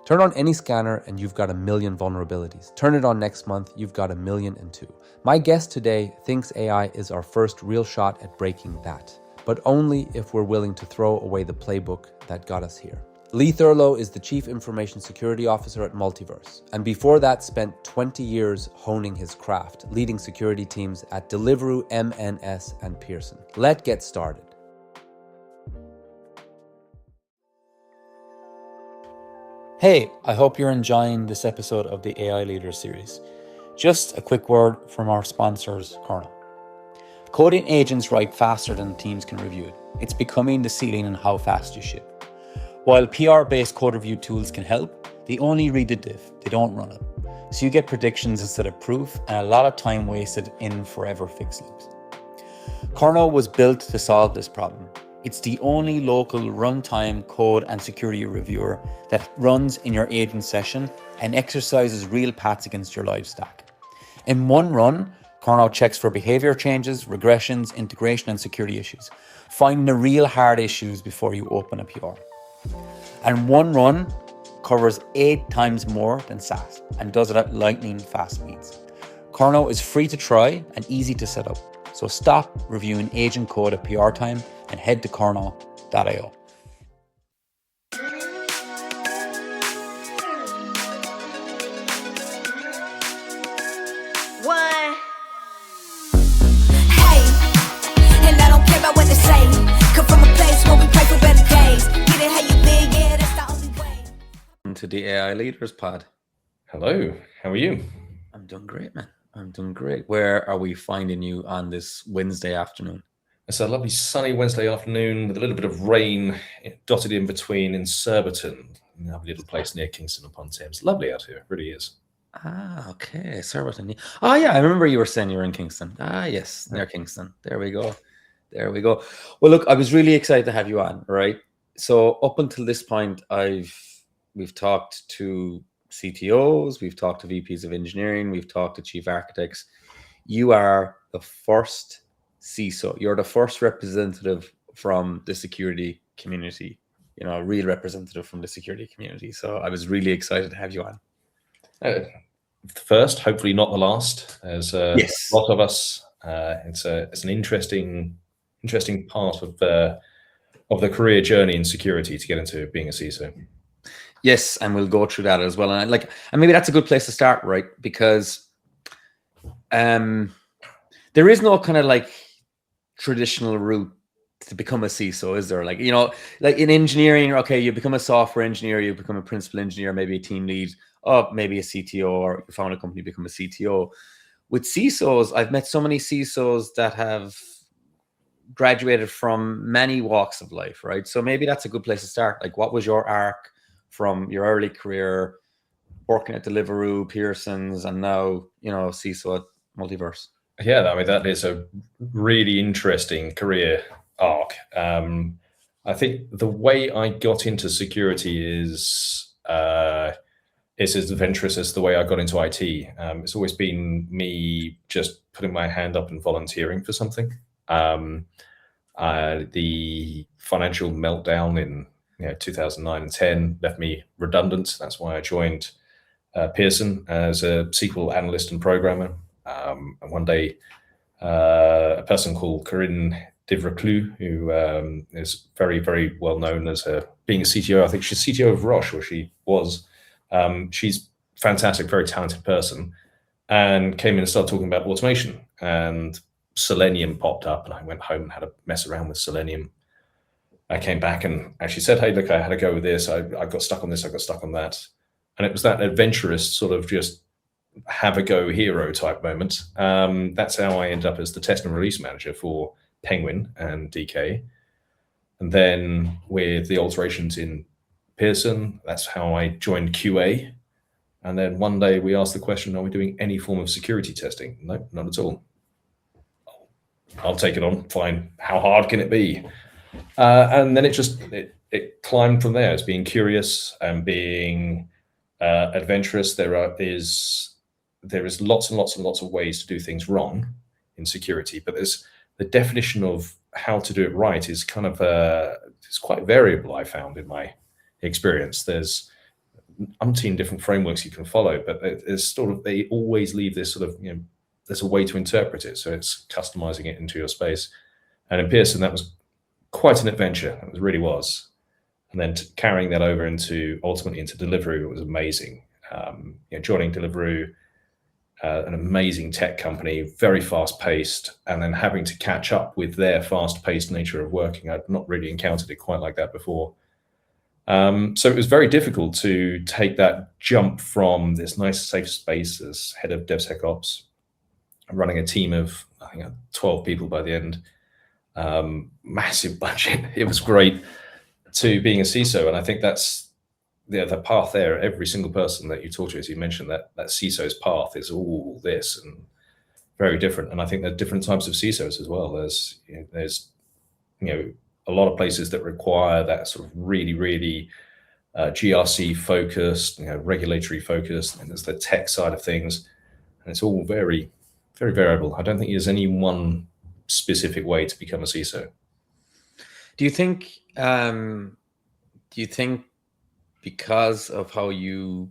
Turn on any scanner and you've got 1 million vulnerabilities. Turn it on next month, you've got 1,000,002. My guest today thinks AI is our first real shot at breaking that, but only if we're willing to throw away the playbook that got us here. Lee Thurlow is the Chief Information Security Officer at Multiverse, and before that spent 20 years honing his craft, leading security teams at Deliveroo, MNS, and Pearson. Let's get started. Hey, I hope you're enjoying this episode of the AI Leaders series. Just a quick word from our sponsors, Thurlow. Coding agents write faster than teams can review it. It's becoming the ceiling on how fast you ship. While PR-based code review tools can help, they only read the diff, they don't run it. So you get predictions instead of proof and a lot of time wasted in forever fix loops. Thurlow was built to solve this problem. It's the only local runtime code and security reviewer that runs in your agent session and exercises real paths against your live stack. In one run, Thurlow checks for behavior changes, regressions, integration, and security issues, finding the real hard issues before you open a PR. And one run covers 8 times more than SaaS and does it at lightning fast speeds. Thurlow is free to try and easy to set up. So stop reviewing agent code at PR time and head to thurlow.io. To the AI Leaders Pod. Hello, how are you? I'm doing great, man. I'm doing great. Where are we finding you on this Wednesday afternoon? It's a lovely sunny Wednesday afternoon with a little bit of rain dotted in between in Surbiton, a lovely little place near Kingston upon Thames. Lovely out here, it really is. Ah, okay, Surbiton. Oh yeah, I remember you were saying you were in Kingston. Ah yes, near Kingston. There we go. There we go. Well, look, I was really excited to have you on, right? So up until this point, we've talked to CTOs, we've talked to VPs of engineering, we've talked to chief architects. You are the first CISO. You're the first representative from the security community, a real representative from the security community. So I was really excited to have you on. First, hopefully not the last. There's yes. a lot of us. It's an interesting part of the career journey in security to get into being a CISO. Yes, and we'll go through that as well. And maybe that's a good place to start, right? Because there is no kind of traditional route to become a CISO, is there? Like in engineering, okay, you become a software engineer, you become a principal engineer, maybe a team lead, or maybe a CTO, or you found a company, become a CTO. With CISOs, I've met so many CISOs that have graduated from many walks of life, right? So maybe that's a good place to start. Like, what was your arc from your early career, working at Deliveroo, Pearson's, and now, CISO at Multiverse? Yeah, I mean, that is a really interesting career arc. I think the way I got into security is as adventurous as the way I got into IT. It's always been me just putting my hand up and volunteering for something. The financial meltdown in 2009 and 10 left me redundant. That's why I joined Pearson as a SQL analyst and programmer. And one day, a person called Corinne Deliveroo, who is very, very well known as being a CTO. I think she's CTO of Roche, or she was. She's fantastic, very talented person, and came in and started talking about automation. And Selenium popped up, and I went home and had a mess around with Selenium. I came back and actually said, hey, look, I had a go with this. I got stuck on this. I got stuck on that. And it was that adventurous sort of just have a go hero type moment. That's how I ended up as the test and release manager for Penguin and DK. And then with the alterations in Pearson, that's how I joined QA. And then one day we asked the question, are we doing any form of security testing? No, not at all. I'll take it on. Fine. How hard can it be? And then it climbed from there. As being curious and being adventurous. There is lots and lots and lots of ways to do things wrong in security, but there's the definition of how to do it right is kind of it's quite variable. I found in my experience, there's umpteen different frameworks you can follow, but it's sort of, they always leave this sort of, there's a way to interpret it. So it's customizing it into your space. And in Pearson, that was quite an adventure. It really was. And then carrying that over ultimately into Deliveroo, it was amazing. Joining Deliveroo, an amazing tech company, very fast paced, and then having to catch up with their fast paced nature of working. I'd not really encountered it quite like that before. So it was very difficult to take that jump from this nice safe space as head of DevSecOps, running a team of, I think, 12 people by the end, massive budget. It was great, to being a CISO. And I think that's the path there. Every single person that you talk to, as you mentioned, that CISO's path is all this and very different. And I think there are different types of CISOs as well. There's a lot of places that require that sort of really, really GRC focused, regulatory focused, and there's the tech side of things. And it's all very, very variable. I don't think there's any one specific way to become a CISO. Do you think because of how you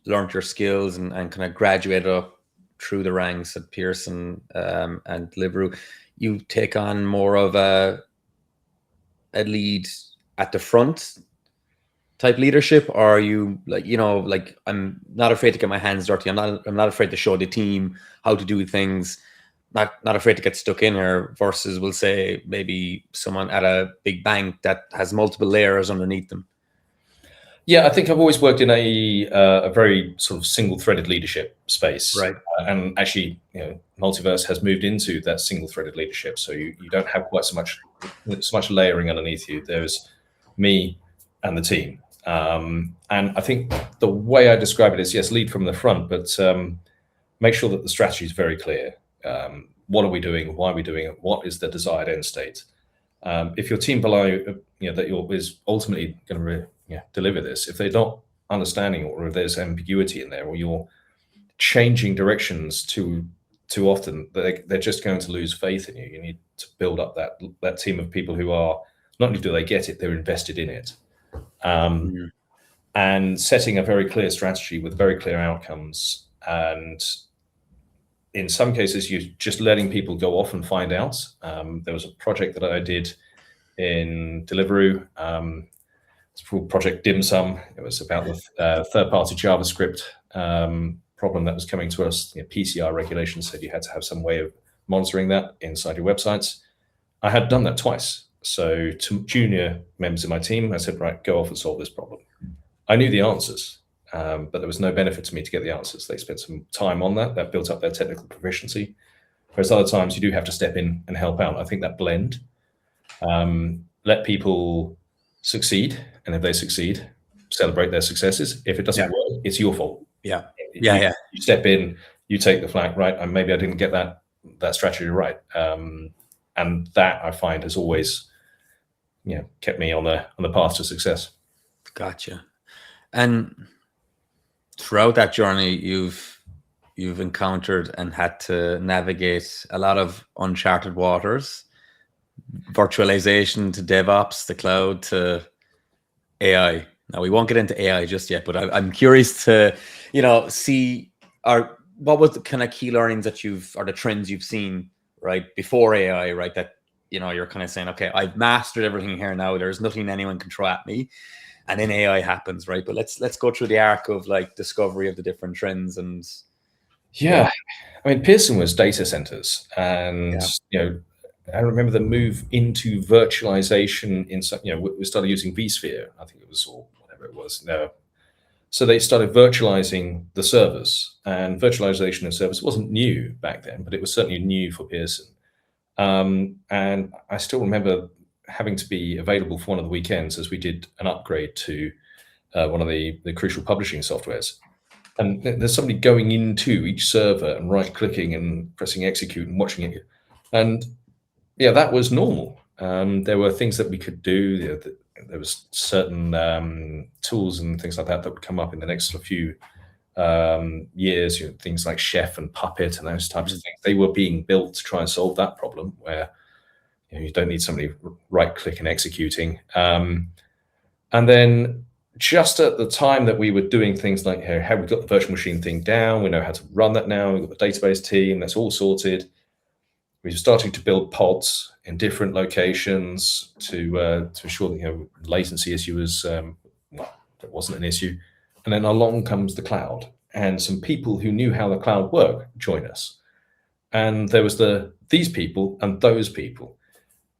learned your skills and kind of graduated up through the ranks at Pearson and Deliveroo, you take on more of a lead at the front type leadership, or are you like, I'm not afraid to get my hands dirty, I'm not afraid to show the team how to do things, not afraid to get stuck in here, versus, we'll say, maybe someone at a big bank that has multiple layers underneath them? Yeah, I think I've always worked in a very sort of single-threaded leadership space, right? And actually, Multiverse has moved into that single-threaded leadership, so you don't have quite so much layering underneath you. There's me and the team, and I think the way I describe it is, yes, lead from the front, but make sure that the strategy is very clear. What are we doing? Why are we doing it? What is the desired end state? If your team below, that is ultimately going to deliver this, if they're not understanding, or if there's ambiguity in there, or you're changing directions too often, they're just going to lose faith in you. You need to build up that team of people who are, not only do they get it, they're invested in it. And setting a very clear strategy with very clear outcomes. And in some cases, you're just letting people go off and find out. There was a project that I did in Deliveroo. It's called Project Dim Sum. It was about the third-party JavaScript problem that was coming to us. PCR regulations said you had to have some way of monitoring that inside your websites. I had done that twice. So to junior members of my team, I said, right, go off and solve this problem. I knew the answers, but there was no benefit to me to get the answers. They spent some time on that built up their technical proficiency. Whereas other times you do have to step in and help out. I think that blend, let people succeed, and if they succeed, celebrate their successes. If it doesn't work, it's your fault. You step in, you take the flak, right? And maybe I didn't get that strategy right, and that I find has always kept me on the path to success. Gotcha. And throughout that journey, you've encountered and had to navigate a lot of uncharted waters, virtualization to DevOps, the cloud to AI. Now, we won't get into AI just yet, but I'm curious to, see what was the kind of key learnings that or the trends you've seen, right, before AI, right, that, you're kind of saying, okay, I've mastered everything here now. There's nothing anyone can throw at me. And then AI happens, right? But let's go through the arc of like discovery of the different trends. And I mean, Pearson was data centers, and I remember the move into virtualization we started using vSphere, I think it was, or whatever it was. So they started virtualizing the servers, and virtualization of servers wasn't new back then, but it was certainly new for Pearson. And I still remember having to be available for one of the weekends as we did an upgrade to one of the crucial publishing softwares. And there's somebody going into each server and right-clicking and pressing execute and watching it. And that was normal. There were things that we could do. There was certain tools and things like that would come up in the next few years. Things like Chef and Puppet and those types of things. They were being built to try and solve that problem, where you don't need somebody right-click and executing. And then just at the time that we were doing things like, hey, have we got the virtual machine thing down? We know how to run that now. We've got the database team. That's all sorted. We were starting to build pods in different locations to ensure that latency issue was it wasn't an issue. And then along comes the cloud, and some people who knew how the cloud worked join us. And there was these people and those people,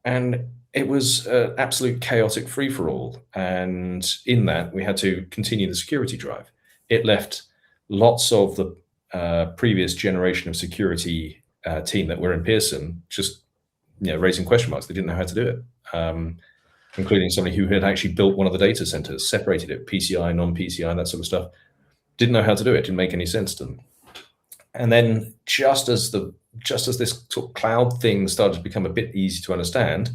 and it was an absolute chaotic free-for-all. And in that, we had to continue the security drive. It left lots of the previous generation of security team that were in Pearson just raising question marks. They didn't know how to do it, including somebody who had actually built one of the data centers, separated it, PCI, non-PCI, that sort of stuff. Didn't know how to do it. Didn't make any sense to them. And then just as this sort of cloud thing started to become a bit easy to understand,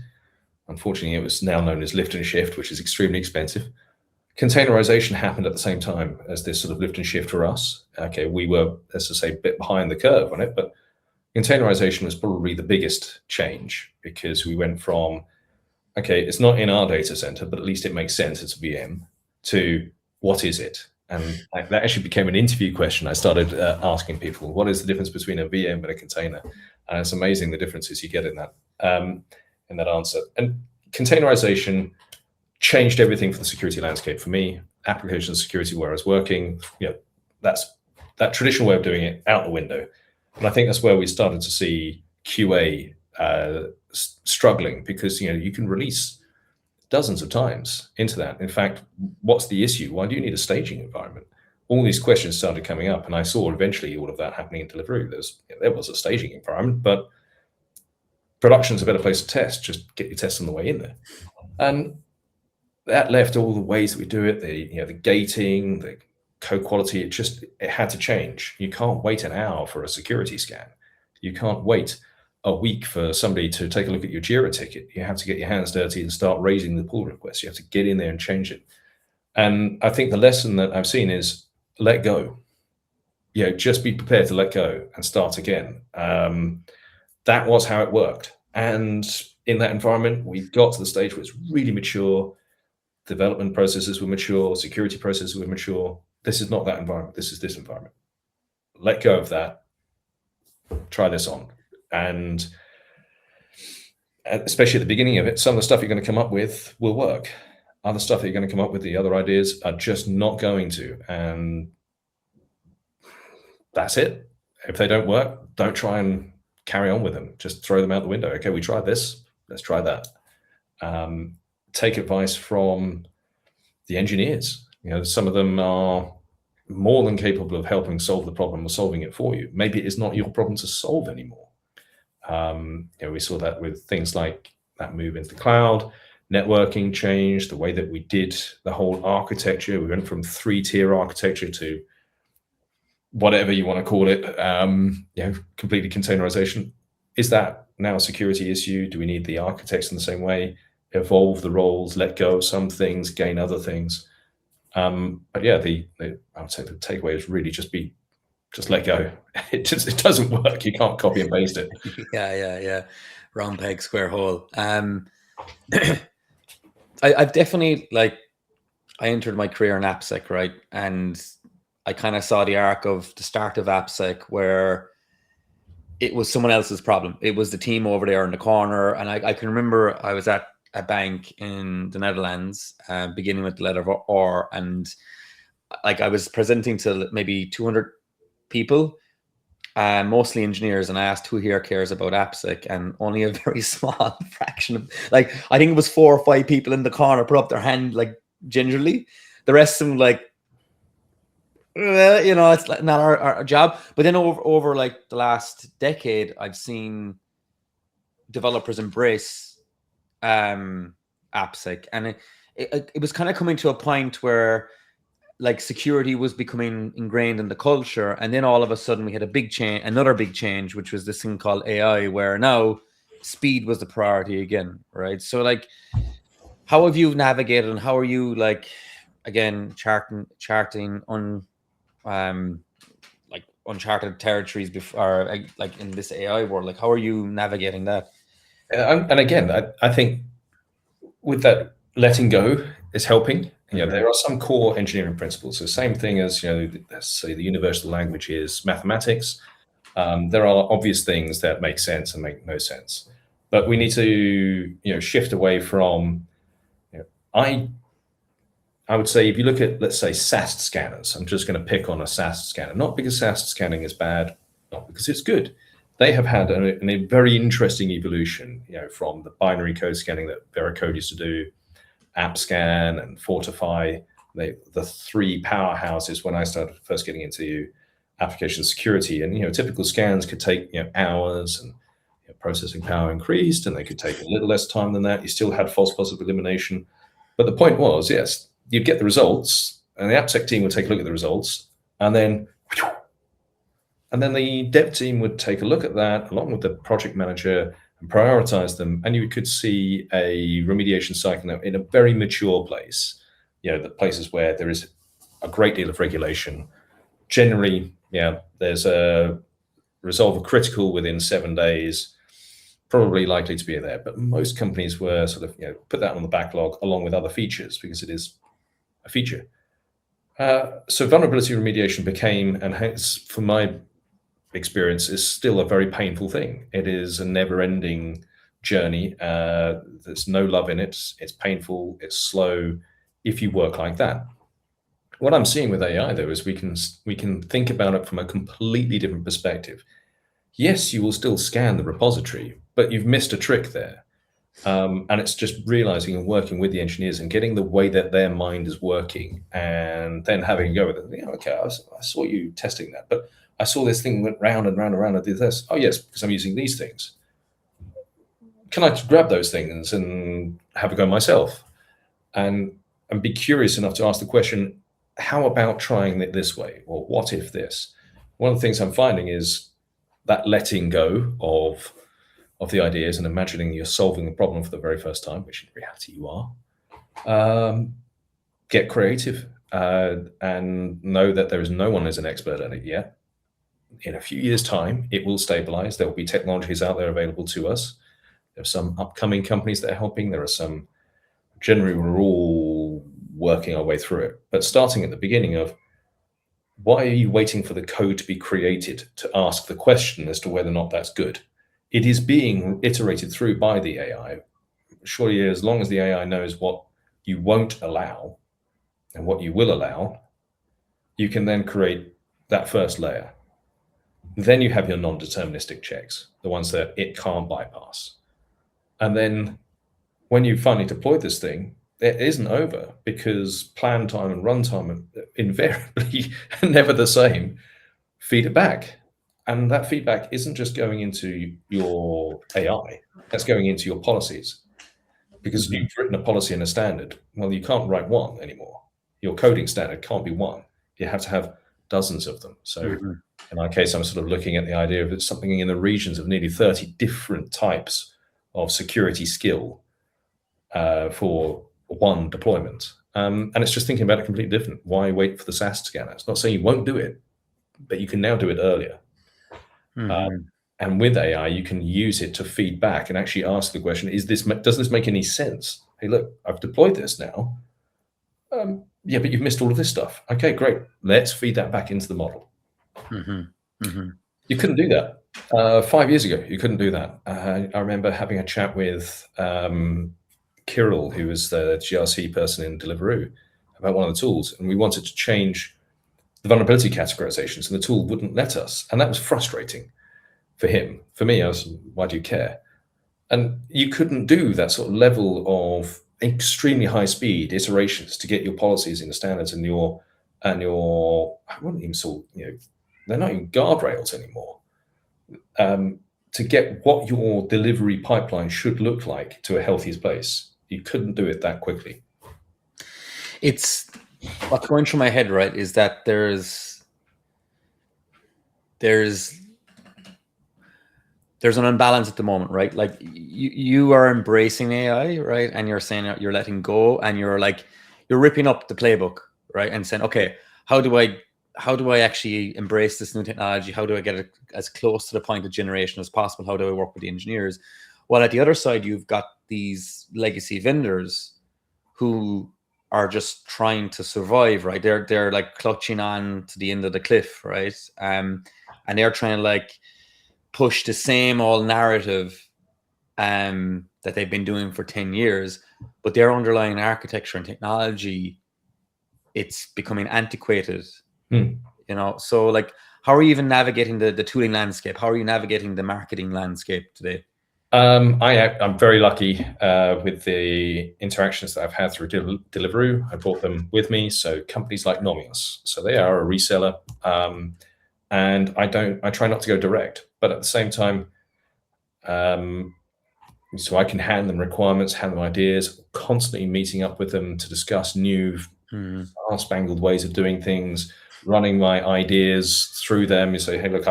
unfortunately, it was now known as lift and shift, which is extremely expensive. Containerization happened at the same time as this sort of lift and shift for us. Okay, we were, let's just say, a bit behind the curve on it, but containerization was probably the biggest change, because we went from, okay, it's not in our data center, but at least it makes sense, it's a VM, to what is it? And that actually became an interview question. I started asking people, what is the difference between a VM and a container? And it's amazing the differences you get in that answer. And containerization changed everything for the security landscape for me. Application security, where I was working, that's that traditional way of doing it out the window. And I think that's where we started to see QA struggling, because you can release dozens of times into that. In fact, what's the issue? Why do you need a staging environment? All these questions started coming up, and I saw eventually all of that happening in Deliveroo. There was a staging environment, but production's a better place to test. Just get your tests on the way in there. And that left all the ways that we do it, the gating, the code quality, it had to change. You can't wait an hour for a security scan. You can't wait a week for somebody to take a look at your Jira ticket. You have to get your hands dirty and start raising the pull requests. You have to get in there and change it. And I think the lesson that I've seen is let go. Just be prepared to let go and start again. That was how it worked. And in that environment, we got to the stage where it's really mature. Development processes were mature. Security processes were mature. This is not that environment. This is this environment. Let go of that. Try this on. And especially at the beginning of it, some of the stuff you're going to come up with will work. Other stuff that you're going to come up with, the other ideas, are just not going to. And that's it. If they don't work, don't try and carry on with them. Just throw them out the window. Okay, we tried this. Let's try that. Take advice from the engineers. Some of them are more than capable of helping solve the problem or solving it for you. Maybe it is not your problem to solve anymore. We saw that with things like that move into the cloud, networking changed, the way that we did the whole architecture. We went from 3-tier architecture to whatever you want to call it, completely containerization. Is that now a security issue? Do we need the architects in the same way? Evolve the roles, let go of some things, gain other things. But yeah, I would say the takeaway is really just let go. It doesn't work. You can't copy and paste it. Yeah. Round peg, square hole. I've definitely, I entered my career in AppSec, right? And I kind of saw the arc of the start of AppSec, where it was someone else's problem. It was the team over there in the corner. And I can remember I was at a bank in the Netherlands, beginning with the letter R, and I was presenting to maybe 200 people, mostly engineers, and I asked who here cares about AppSec, and only a very small fraction of, I think it was 4 or 5 people in the corner put up their hand gingerly. The rest of them it's not our job. But then over the last decade, I've seen developers embrace AppSec, and it was kind of coming to a point where security was becoming ingrained in the culture, and then all of a sudden we had another big change, which was this thing called AI, where now speed was the priority again, right? So how have you navigated, and how are you again charting on uncharted territories before, in this AI world? How are you navigating that? And again, I think with that, letting go is helping. There are some core engineering principles. The same thing as, let's say the universal language is mathematics. There are obvious things that make sense and make no sense, but we need to, shift away from, I would say if you look at, let's say, SAST scanners, I'm just going to pick on a SAST scanner, not because SAST scanning is bad, not because it's good. They have had a very interesting evolution, from the binary code scanning that Veracode used to do, AppScan and Fortify, the three powerhouses when I started first getting into application security. And, typical scans could take, hours, and processing power increased, and they could take a little less time than that. You still had false positive elimination. But the point was, yes, you'd get the results, and the AppSec team would take a look at the results, and then the dev team would take a look at that along with the project manager and prioritize them, and you could see a remediation cycle in a very mature place. The places where there is a great deal of regulation. Generally, there's a resolve a critical within 7 days, probably likely to be there. But most companies were sort of, put that on the backlog along with other features because it is a feature. So vulnerability remediation became, and hence, from my experience, is still a very painful thing. It is a never-ending journey. There's no love in it. It's painful. It's slow. If you work like that, what I'm seeing with AI though is we can think about it from a completely different perspective. Yes, you will still scan the repository, but you've missed a trick there. And it's just realizing and working with the engineers and getting the way that their mind is working, and then having a go with it. Okay, I saw you testing that, but I saw this thing went round and round and round and did this. Oh yes, because I'm using these things. Can I grab those things and have a go myself? And be curious enough to ask the question, how about trying it this way? Or what if this? One of the things I'm finding is that letting go of the ideas and imagining you're solving the problem for the very first time, which in reality you are. Get creative and know that there is no one who's an expert at it yet. In a few years' time, it will stabilize. There will be technologies out there available to us. There are some upcoming companies that are helping. There are some, generally we're all working our way through it. But starting at the beginning of, why are you waiting for the code to be created to ask the question as to whether or not that's good? It is being iterated through by the AI. Surely, as long as the AI knows what you won't allow and what you will allow, you can then create that first layer. Then you have your non-deterministic checks, the ones that it can't bypass. And then when you finally deploy this thing, it isn't over, because plan time and runtime are invariably never the same. Feed it back. And that feedback isn't just going into your AI, that's going into your policies. Because you've written a policy and a standard. Well, you can't write one anymore. Your coding standard can't be one. You have to have dozens of them. So in my case, I'm sort of looking at the idea of something in the regions of nearly 30 different types of security skill for one deployment. And it's just thinking about it completely different. Why wait for the SAST scanner? It's not saying you won't do it, but you can now do it earlier. And with AI, you can use it to feed back and actually ask the question, does this make any sense? Hey, look, I've deployed this now. Yeah, but you've missed all of this stuff. Okay, great. Let's feed that back into the model. You couldn't do that 5 years ago. You couldn't do that. I remember having a chat with Kirill, who was the GRC person in Deliveroo, about one of the tools, and we wanted to change the vulnerability categorizations, and the tool wouldn't let us, and that was frustrating for him. For me, I was, why do you care? And you couldn't do that sort of level of extremely high speed iterations to get your policies in the standards and your I wouldn't even sort, they're not even guardrails anymore. To get what your delivery pipeline should look like to a healthiest place, you couldn't do it that quickly. It's what's going through my head, right, is that there's an imbalance at the moment, right? Like you are embracing AI, right? And you're saying you're letting go, and you're ripping up the playbook, right? And saying, okay, how do I actually embrace this new technology? How do I get it as close to the point of generation as possible? How do I work with the engineers? While at the other side, you've got these legacy vendors who are just trying to survive, right? They're like clutching on to the end of the cliff, right? And they're trying to like push the same old narrative that they've been doing for 10 years, but their underlying architecture and technology, it's becoming antiquated. So like, how are you even navigating the tooling landscape? How are you navigating the marketing landscape today? I'm very lucky with the interactions that I've had through Deliveroo. I brought them with me. So companies like Nomios, so they are a reseller, and I try not to go direct, but at the same time, so I can hand them requirements, hand them ideas, constantly meeting up with them to discuss new spangled ways of doing things, running my ideas through them. You say, hey, look,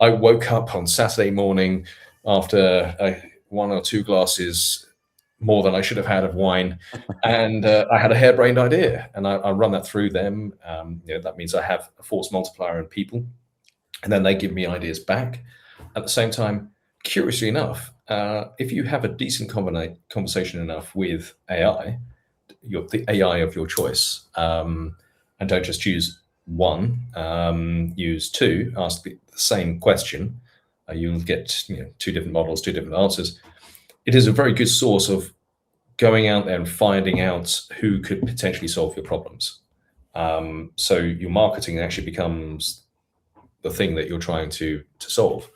I woke up on Saturday morning after 1 or 2 glasses more than I should have had of wine, and I had a harebrained idea, and I run that through them. That means I have a force multiplier in people, and then they give me ideas back. At the same time, curiously enough, if you have a decent conversation enough with AI, the AI of your choice, and don't just use one, use 2, ask the same question, you'll get 2 different models, 2 different answers. It is a very good source of going out there and finding out who could potentially solve your problems. So your marketing actually becomes the thing that you're trying to solve.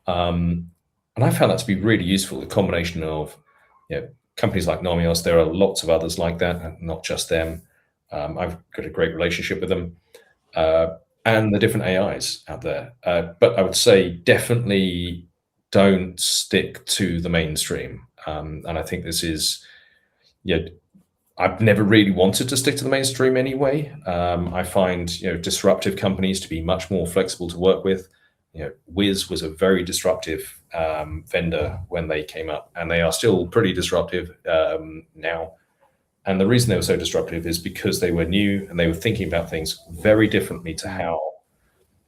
And I found that to be really useful, the combination of companies like Nomios. There are lots of others like that, and not just them. I've got a great relationship with them, and the different AIs out there. But I would say definitely don't stick to the mainstream. And I think this is, I've never really wanted to stick to the mainstream anyway. I find disruptive companies to be much more flexible to work with. Wiz was a very disruptive vendor when they came up, and they are still pretty disruptive now. And the reason they were so disruptive is because they were new and they were thinking about things very differently to how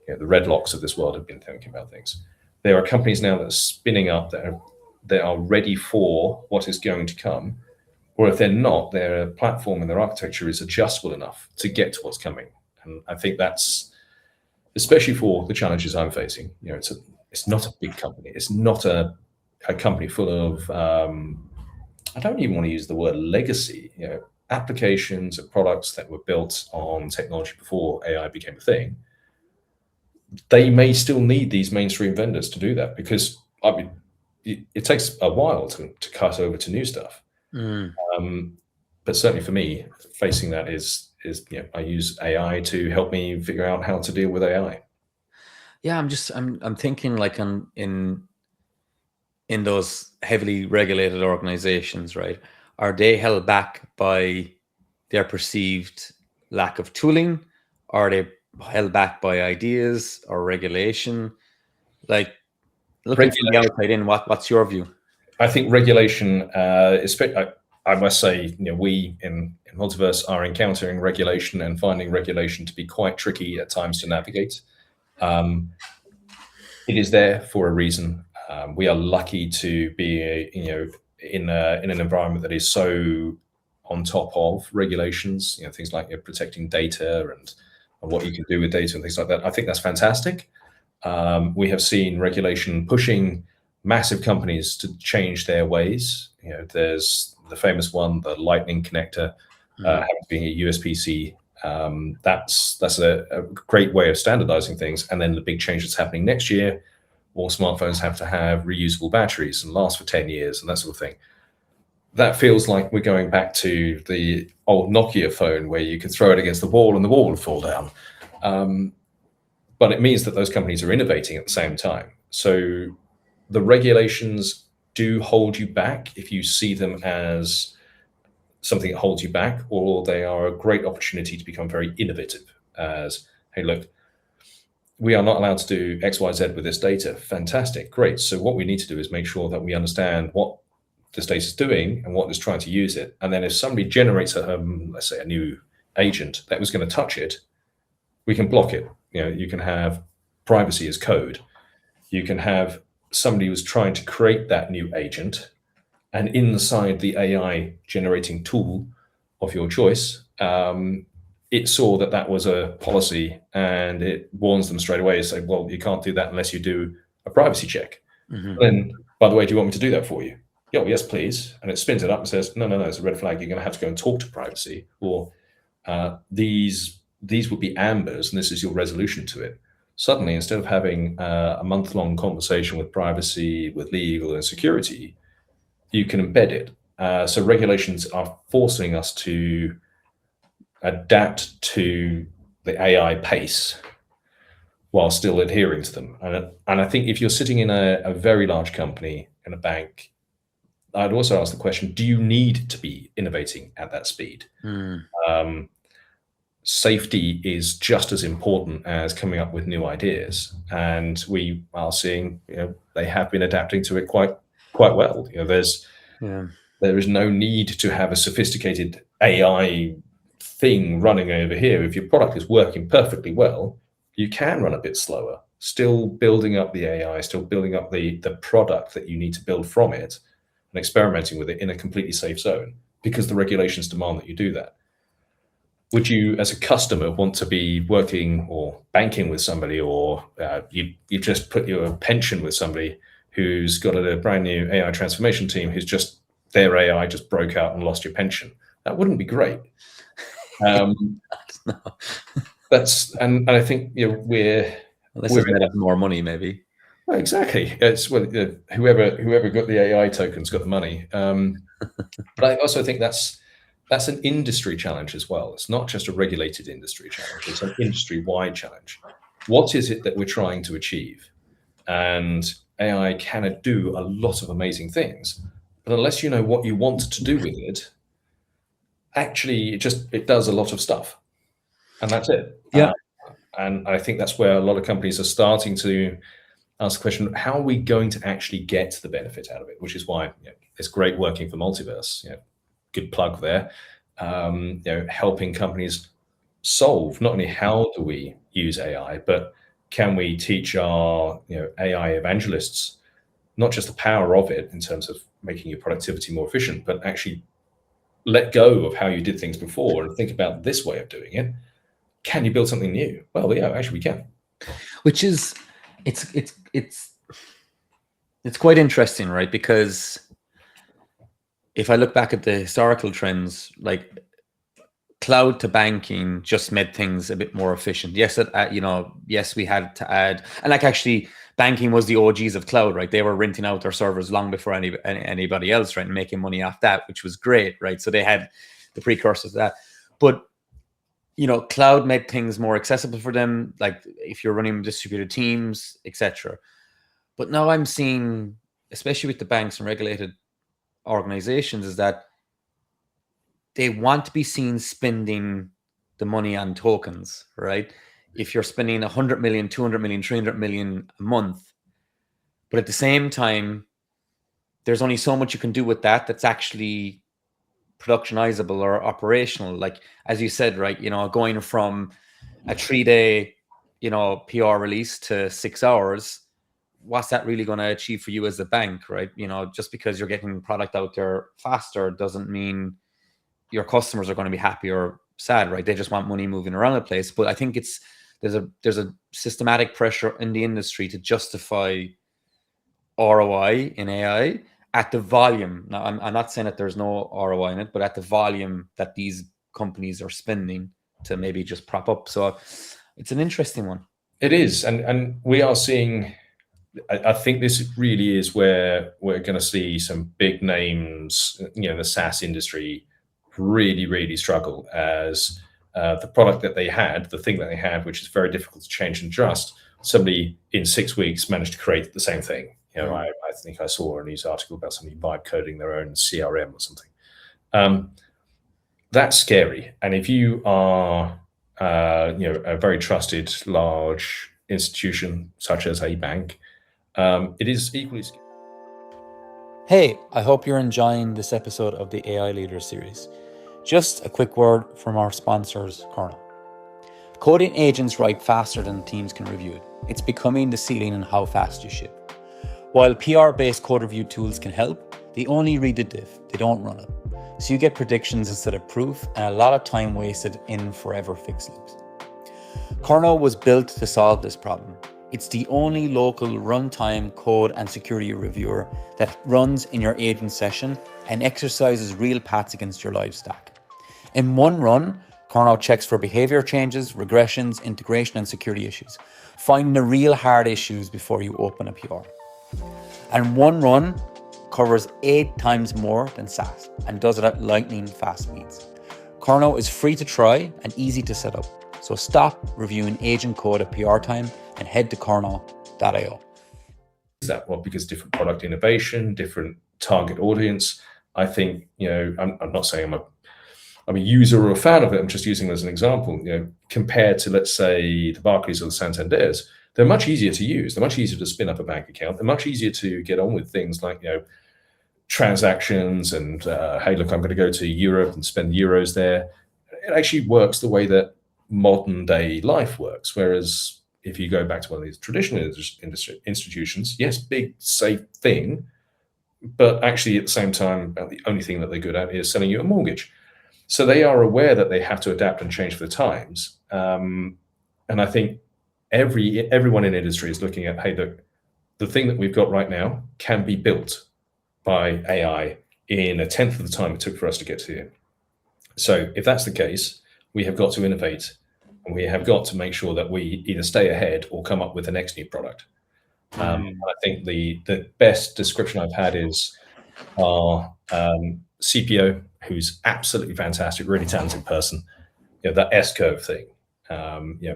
the Redlocks of this world have been thinking about things. There are companies now that are spinning up that are ready for what is going to come, or if they're not, their platform and their architecture is adjustable enough to get to what's coming. And I think that's, especially for the challenges I'm facing, it's not a big company. It's not a company full of, I don't even want to use the word legacy, applications and products that were built on technology before AI became a thing. They may still need these mainstream vendors to do that, because it takes a while to cut over to new stuff. But certainly for me, facing that is I use AI to help me figure out how to deal with AI. Yeah, I'm thinking like in those heavily regulated organizations, right? Are they held back by their perceived lack of tooling? Are they held back by ideas or regulation? Like, looking from the outside in, what's your view? I think regulation, I must say, we in Multiverse are encountering regulation and finding regulation to be quite tricky at times to navigate. It is there for a reason. We are lucky to be, in an environment that is so on top of regulations. Things like protecting data and what you can do with data and things like that. I think that's fantastic. We have seen regulation pushing massive companies to change their ways. There's the famous one, the Lightning connector, being a USB-C. That's a great way of standardizing things. And then the big change that's happening next year, all smartphones have to have reusable batteries and last for 10 years and that sort of thing. That feels like we're going back to the old Nokia phone where you could throw it against the wall and the wall would fall down. But it means that those companies are innovating at the same time. So the regulations do hold you back if you see them as something that holds you back, or they are a great opportunity to become very innovative as, hey, look, we are not allowed to do X, Y, Z with this data. Fantastic, great. So what we need to do is make sure that we understand what this data is doing and what is trying to use it. And then if somebody generates let's say a new agent that was going to touch it, we can block it. You can have privacy as code. You can have somebody who's trying to create that new agent, and inside the AI generating tool, of your choice, it saw that that was a policy, and it warns them straight away. Say, well, you can't do that unless you do a privacy check. Then, by the way, do you want me to do that for you? Yeah, well, yes, please. And it spins it up and says, no, it's a red flag. You're going to have to go and talk to privacy, or these would be ambers, and this is your resolution to it. Suddenly, instead of having a month-long conversation with privacy, with legal and security, you can embed it. So regulations are forcing us to adapt to the AI pace while still adhering to them. And I think if you're sitting in a very large company, in a bank, I'd also ask the question, do you need to be innovating at that speed? Safety is just as important as coming up with new ideas. And we are seeing, they have been adapting to it quite well. There is no need to have a sophisticated AI thing running over here. If your product is working perfectly well, you can run a bit slower, still building up the AI, still building up the product that you need to build from it, and experimenting with it in a completely safe zone, because the regulations demand that you do that. Would you, as a customer, want to be working or banking with somebody, or you just put your pension with somebody who's got a brand new AI transformation team who's just, their AI just broke out and lost your pension? That wouldn't be great. That's and I think we're unless we're going to have more money, maybe. Well, exactly. It's whoever got the AI tokens got the money. But I also think that's an industry challenge as well. It's not just a regulated industry challenge. It's an industry-wide challenge. What is it that we're trying to achieve? And AI can do a lot of amazing things, but unless you know what you want to do with it, actually it does a lot of stuff, and that's it. Yeah. And I think that's where a lot of companies are starting to ask the question, how are we going to actually get the benefit out of it? Which is why it's great working for Multiverse. Good plug there. Helping companies solve not only how do we use AI, but can we teach our AI evangelists not just the power of it in terms of making your productivity more efficient, but actually let go of how you did things before and think about this way of doing it. Can you build something new? Well, yeah, actually we can. Which is, it's quite interesting, right? Because if I look back at the historical trends, like cloud to banking just made things a bit more efficient. Yes, yes, we had to add, and like actually banking was the OGs of cloud, right? They were renting out their servers long before anybody else, right? And making money off that, which was great, right? So they had the precursors to that. But cloud made things more accessible for them, like if you're running distributed teams, etc. But now I'm seeing, especially with the banks and regulated organizations, is that they want to be seen spending the money on tokens, right? If you're spending 100 million, 200 million, 300 million a month, but at the same time, there's only so much you can do with that that's actually productionizable or operational. Like, as you said, right, going from a 3-day, PR release to 6 hours, what's that really going to achieve for you as a bank, right? Just because you're getting product out there faster doesn't mean your customers are going to be happy or sad, right? They just want money moving around the place. But I think there's a systematic pressure in the industry to justify ROI in AI at the volume. Now, I'm not saying that there's no ROI in it, but at the volume that these companies are spending to maybe just prop up. So it's an interesting one. It is. And we are seeing, I think this really is where we're going to see some big names, the SaaS industry really, really struggle as the product that they had, the thing that they had, which is very difficult to change and adjust, somebody in 6 weeks managed to create the same thing. I think I saw a news article about somebody vibe coding their own CRM or something. That's scary. And if you are, a very trusted large institution such as a bank, it is equally scary. Hey, I hope you're enjoying this episode of the AI Leaders series. Just a quick word from our sponsors, Kernel. Coding agents write faster than teams can review it. It's becoming the ceiling on how fast you ship. While PR-based code review tools can help, they only read the diff, they don't run it. So you get predictions instead of proof, and a lot of time wasted in forever fix loops. Thurlow was built to solve this problem. It's the only local runtime code and security reviewer that runs in your agent session and exercises real paths against your live stack. In one run, Thurlow checks for behavior changes, regressions, integration, and security issues, finding the real hard issues before you open a PR. And one run covers 8 times more than SaaS and does it at lightning fast speeds. Thurlow is free to try and easy to set up. So stop reviewing agent code at PR time and head to thurlow.io. Is that well, because different product innovation, different target audience? I think, I'm not saying I'm a user or a fan of it. I'm just using it as an example. Compared to, let's say, the Barclays or the Santanders, they're much easier to use. They're much easier to spin up a bank account. They're much easier to get on with things like, transactions and, hey, look, I'm going to go to Europe and spend euros there. It actually works the way that modern day life works. Whereas if you go back to one of these traditional industry institutions, yes, big, safe thing, but actually at the same time, the only thing that they're good at is selling you a mortgage. So they are aware that they have to adapt and change for the times. And I think everyone in industry is looking at, hey, look, the thing that we've got right now can be built by AI in 1/10 of the time it took for us to get to here. So if that's the case, we have got to innovate, and we have got to make sure that we either stay ahead or come up with the next new product. I think the best description I've had is our CPO, who's absolutely fantastic, really talented person. That S-curve thing.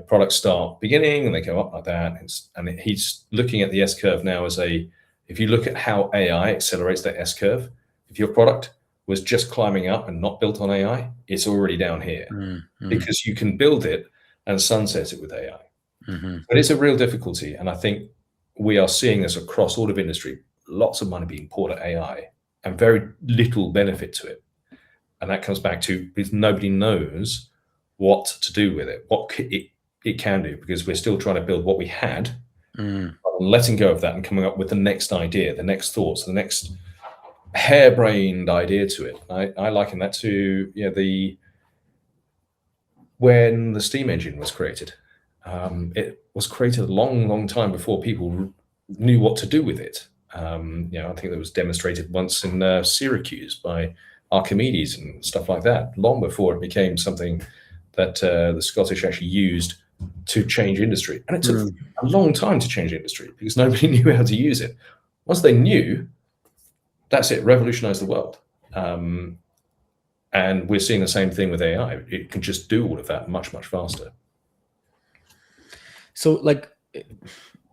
Products start beginning and they go up like that. And he's looking at the S-curve now as if you look at how AI accelerates that S-curve, if your product was just climbing up and not built on AI, it's already down here because you can build it and sunset it with AI. But it's a real difficulty. And I think we are seeing this across all of industry, lots of money being poured at AI and very little benefit to it. And that comes back to because nobody knows what to do with it, what it can do, because we're still trying to build what we had, letting go of that and coming up with the next idea, the next thoughts, the next harebrained idea to it. I liken that to when the steam engine was created. It was created a long time before people knew what to do with it. I think that was demonstrated once in Syracuse by Archimedes and stuff like that, long before it became something that the Scottish actually used to change industry. And it took a long time to change industry because nobody knew how to use it. Once they knew, that's it, revolutionized the world. And we're seeing the same thing with AI. It can just do all of that much faster. So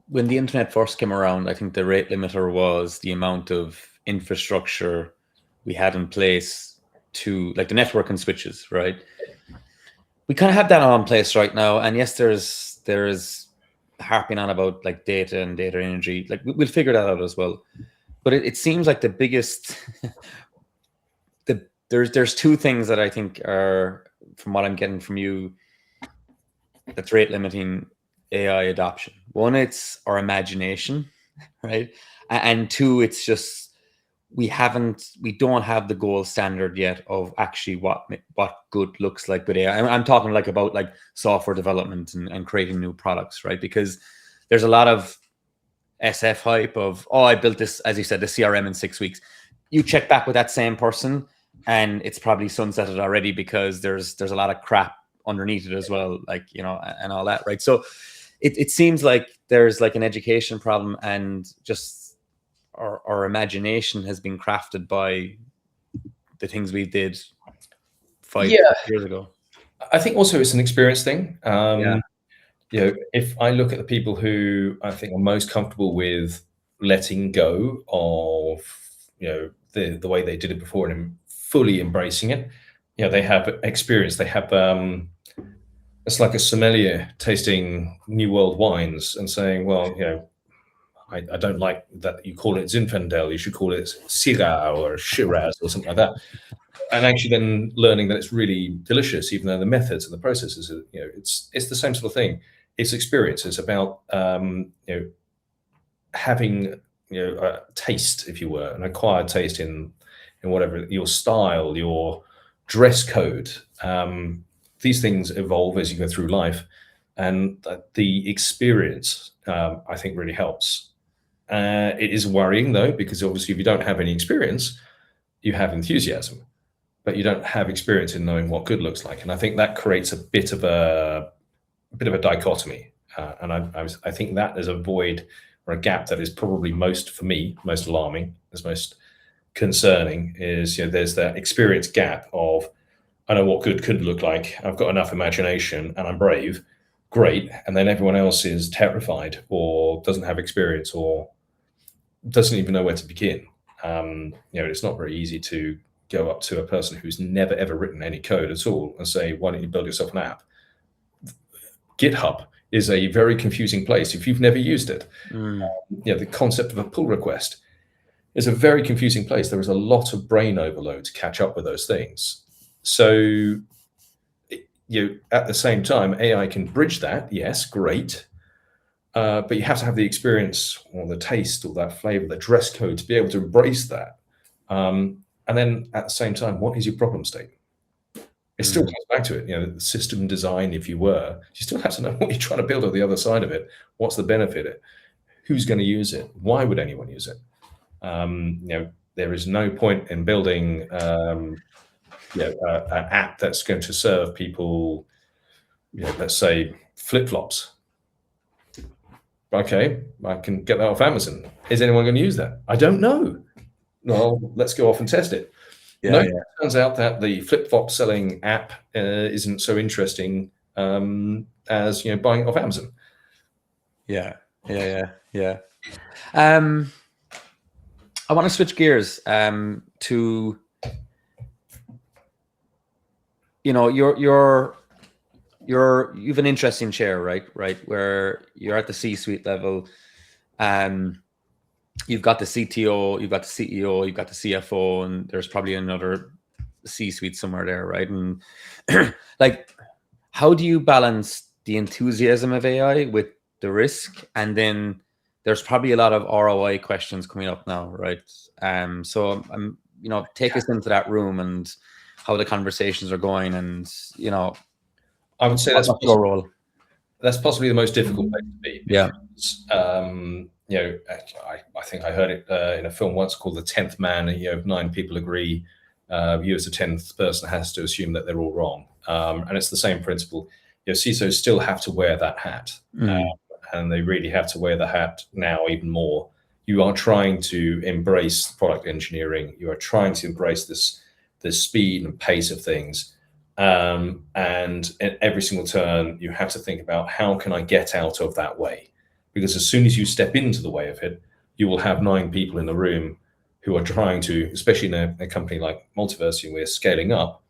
when the internet first came around, I think the rate limiter was the amount of infrastructure we had in place to the network and switches, right? We kind of have that all in place right now. And yes, there is harping on about data and data energy. We'll figure that out as well. But it seems like the biggest, there's 2 things that I think are, from what I'm getting from you, that's rate limiting AI adoption. One, it's our imagination, right? And 2, it's just we don't have the gold standard yet of actually what good looks like with AI. I'm talking about software development and creating new products, right? Because there's a lot of SF hype of, I built this, as you said, the CRM in 6 weeks. You check back with that same person and it's probably sunsetted already because there's a lot of crap underneath it as well, and all that, right? So it seems like there's an education problem, and just our imagination has been crafted by the things we did 5 years ago. I think also it's an experience thing. If I look at the people who I think are most comfortable with letting go of, the way they did it before and fully embracing it, they have experience. They have, it's like a sommelier tasting new world wines and saying, well, I don't like that you call it Zinfandel. You should call it Syrah or Shiraz or something like that. And actually then learning that it's really delicious, even though the methods and the processes, it's the same sort of thing. It's experience. It's about, having, a taste, if you were, an acquired taste in in whatever your style, your dress code. These things evolve as you go through life, and the experience, I think, really helps. It is worrying though, because obviously if you don't have any experience, you have enthusiasm, but you don't have experience in knowing what good looks like. And I think that creates a bit of a dichotomy. And I think that is a void or a gap that is probably most alarming, is most concerning, is, there's that experience gap of, I know what good could look like, I've got enough imagination and I'm brave, great. And then everyone else is terrified or doesn't have experience or doesn't even know where to begin. It's not very easy to go up to a person who's never ever written any code at all and say, why don't you build yourself an app? GitHub is a very confusing place if you've never used it. The concept of a pull request is a very confusing place. There is a lot of brain overload to catch up with those things. So at the same time, AI can bridge that. Yes, great. But you have to have the experience or the taste or that flavor, the dress code to be able to embrace that. And then at the same time, what is your problem statement? It still comes back to it, the system design, if you still have to know what you're trying to build on the other side of it. What's the benefit? Who's going to use it? Why would anyone use it? There is no point in building an app that's going to serve people, let's say flip-flops. Okay, I can get that off Amazon. Is anyone going to use that? I don't know. Well, let's go off and test it. It turns out that the flip-flop selling app isn't so interesting as buying it off Amazon. Yeah. I want to switch gears to you've an interesting chair, right, where you're at the C-suite level. You've got the CTO, you've got the CEO, you've got the CFO, and there's probably another C-suite somewhere there, right? And like, how do you balance the enthusiasm of AI with the risk? And then there's probably a lot of ROI questions coming up now, right? So take us into that room and how the conversations are going, and I would say that's your role. That's possibly the most difficult place to be. Because, I think I heard it in a film once called The 10th Man. And 9 people agree. You as the 10th person has to assume that they're all wrong. And it's the same principle. CISOs still have to wear that hat, and they really have to wear the hat now even more. You are trying to embrace product engineering. You are trying to embrace this speed and pace of things. And at every single turn, you have to think about, how can I get out of that way? Because as soon as you step into the way of it, you will have 9 people in the room who are trying to, especially in a company like Multiverse, and we're scaling up,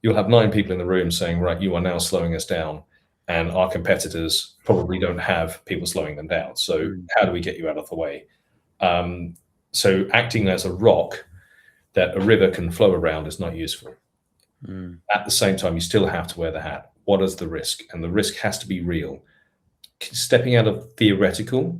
you'll have 9 people in the room saying, right, you are now slowing us down, and our competitors probably don't have people slowing them down. So how do we get you out of the way? So acting as a rock that a river can flow around is not useful. At the same time, you still have to wear the hat. What is the risk? And the risk has to be real. Stepping out of theoretical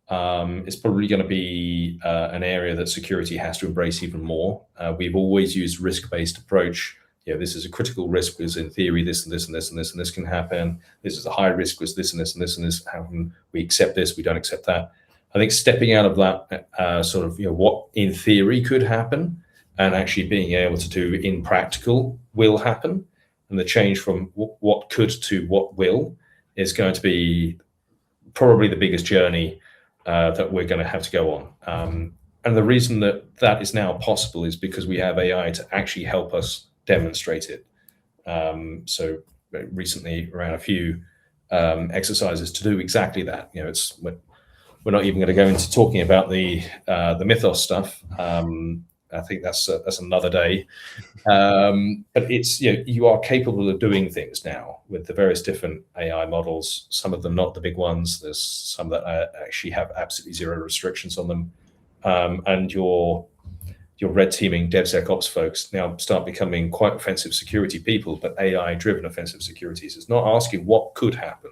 is probably going to be an area that security has to embrace even more. We've always used risk-based approach. This is a critical risk because in theory, this and this and this and this and this can happen. This is a high risk because this and this and this and this happen. We accept this, we don't accept that. I think stepping out of that sort of, what in theory could happen and actually being able to do in practical will happen, and the change from what could to what will is going to be probably the biggest journey that we're going to have to go on. And the reason that is now possible is because we have AI to actually help us demonstrate it. So recently ran a few exercises to do exactly that. We're not even going to go into talking about the mythos stuff. I think that's another day. But it's, you are capable of doing things now with the various different AI models. Some of them not the big ones. There's some that actually have absolutely zero restrictions on them. And your red teaming DevSecOps folks now start becoming quite offensive security people, but AI-driven offensive securities. It's not asking what could happen.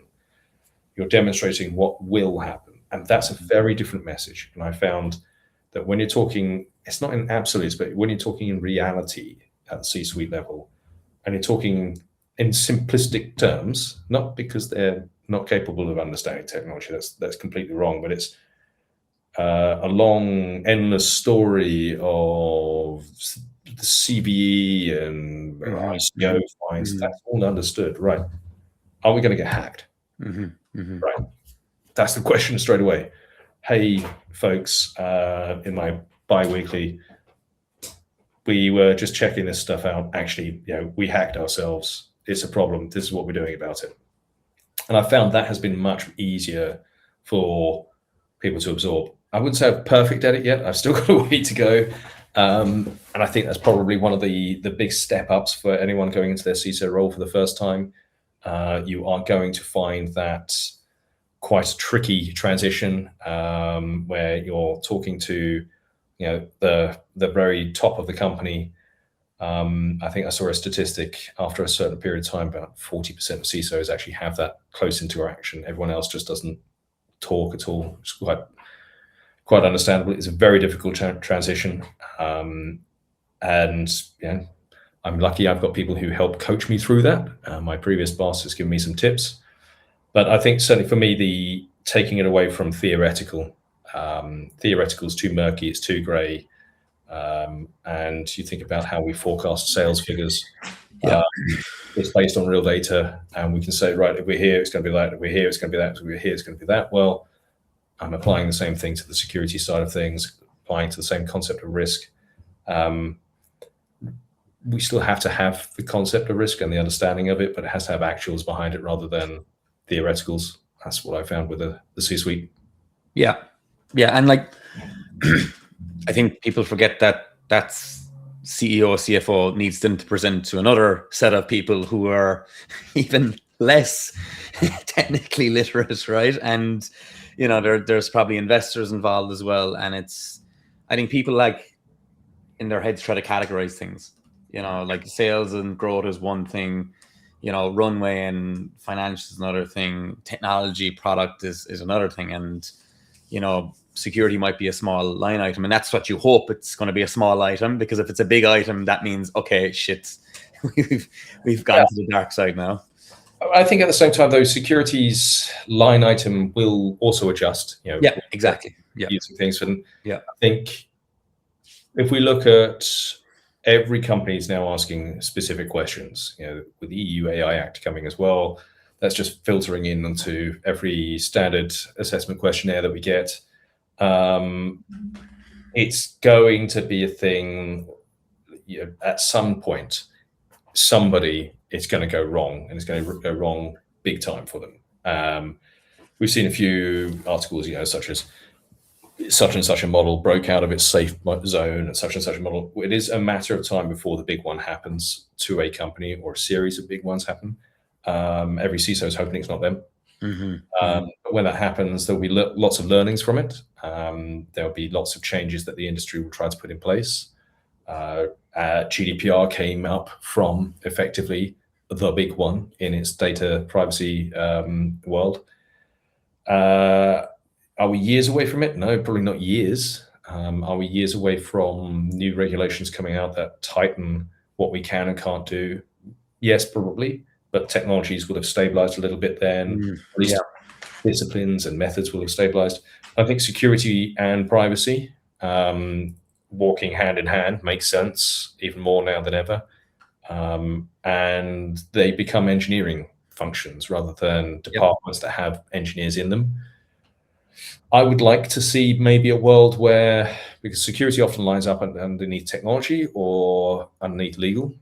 You're demonstrating what will happen. And that's a very different message. And I found that when you're talking it's not in absolutes, but when you're talking in reality at the C-suite level, and you're talking in simplistic terms, not because they're not capable of understanding technology, that's completely wrong, but it's a long, endless story of the CVE and ICO fines. That's all understood, right? Are we going to get hacked? Right. That's the question straight away. Hey, folks, in my bi-weekly, we were just checking this stuff out. Actually, we hacked ourselves. It's a problem. This is what we're doing about it. And I found that has been much easier for people to absorb. I wouldn't say I'm perfect at it yet. I've still got a way to go. And I think that's probably one of the big step ups for anyone going into their CISO role for the first time. You are going to find that quite a tricky transition where you're talking to the very top of the company. I think I saw a statistic after a certain period of time, about 40% of CISOs actually have that close interaction. Everyone else just doesn't talk at all. It's quite understandable. It's a very difficult transition. And I'm lucky I've got people who help coach me through that. My previous boss has given me some tips. But I think certainly for me, the taking it away from theoretical is too murky, it's too gray. And you think about how we forecast sales figures. It's based on real data, and we can say, right, if we're here, it's going to be that. If we're here, it's going to be that. If we're here, it's going to be that. Well, I'm applying the same thing to the security side of things, applying to the same concept of risk. We still have to have the concept of risk and the understanding of it, but it has to have actuals behind it rather than theoreticals. That's what I found with the C-suite. Yeah. And I think people forget that that's CEO, CFO needs them to present to another set of people who are even less technically literate, right? And there's probably investors involved as well. And I think people in their heads try to categorize things. Sales and growth is one thing, runway and finance is another thing, technology product is another thing, and security might be a small line item, and that's what you hope it's going to be, a small item, because if it's a big item, that means, okay, shit, we've gone to the dark side now. I think at the same time, though, security's line item will also adjust. Yeah, exactly. Yeah, using things, and I think if we look at every company is now asking specific questions. With the EU AI Act coming as well, that's just filtering in onto every standard assessment questionnaire that we get. It's going to be a thing. At some point, somebody it's going to go wrong, and it's going to go wrong big time for them. We've seen a few articles, such as such and such a model broke out of its safe zone, and such a model. It is a matter of time before the big one happens to a company, or a series of big ones happen. Every CISO is hoping it's not them. But when that happens, there'll be lots of learnings from it. There'll be lots of changes that the industry will try to put in place. GDPR came up from effectively the big one in its data privacy world. Are we years away from it? No, probably not years. Are we years away from new regulations coming out that tighten what we can and can't do? Yes, probably. But technologies will have stabilized a little bit then. At least disciplines and methods will have stabilized. I think security and privacy walking hand in hand makes sense even more now than ever. And they become engineering functions rather than departments that have engineers in them. I would like to see maybe a world where, because security often lines up underneath technology or underneath legal,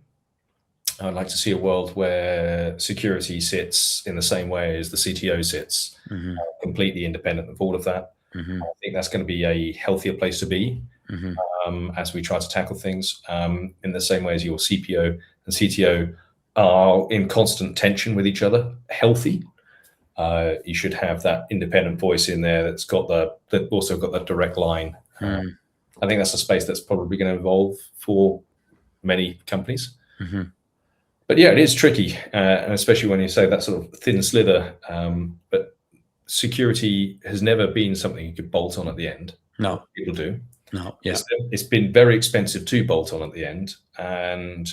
I'd like to see a world where security sits in the same way as the CTO sits, completely independent of all of that. I think that's going to be a healthier place to be as we try to tackle things, in the same way as your CPO and CTO are in constant tension with each other. Healthy. You should have that independent voice in there that also got that direct line. I think that's a space that's probably going to evolve for many companies. But yeah, it is tricky, and especially when you say that sort of thin slither. But security has never been something you could bolt on at the end. No, people do. No, yeah. It's been very expensive to bolt on at the end, and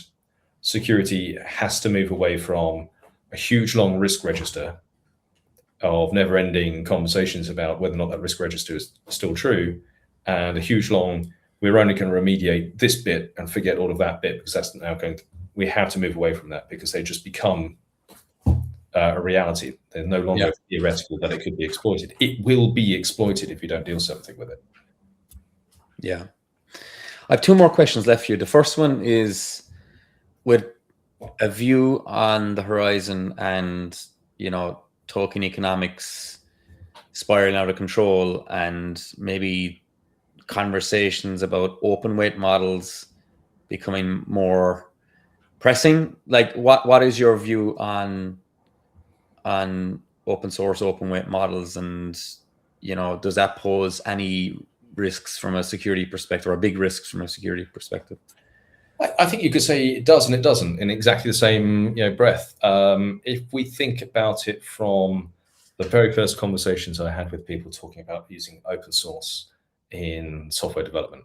security has to move away from a huge long risk register of never-ending conversations about whether or not that risk register is still true, and a huge long, we're only going to remediate this bit and forget all of that bit, because that's now we have to move away from that, because they just become a reality. They're no longer theoretical that it could be exploited. It will be exploited if you don't deal something with it. Yeah. I have two more questions left for you. The first one is, with a view on the horizon and, token economics spiraling out of control, and maybe conversations about open weight models becoming more pressing, like what is your view on open source, open weight models, and does that pose any risks from a security perspective, or big risks from a security perspective? I think you could say it does and it doesn't in exactly the same breath. If we think about it from the very first conversations I had with people talking about using open source in software development,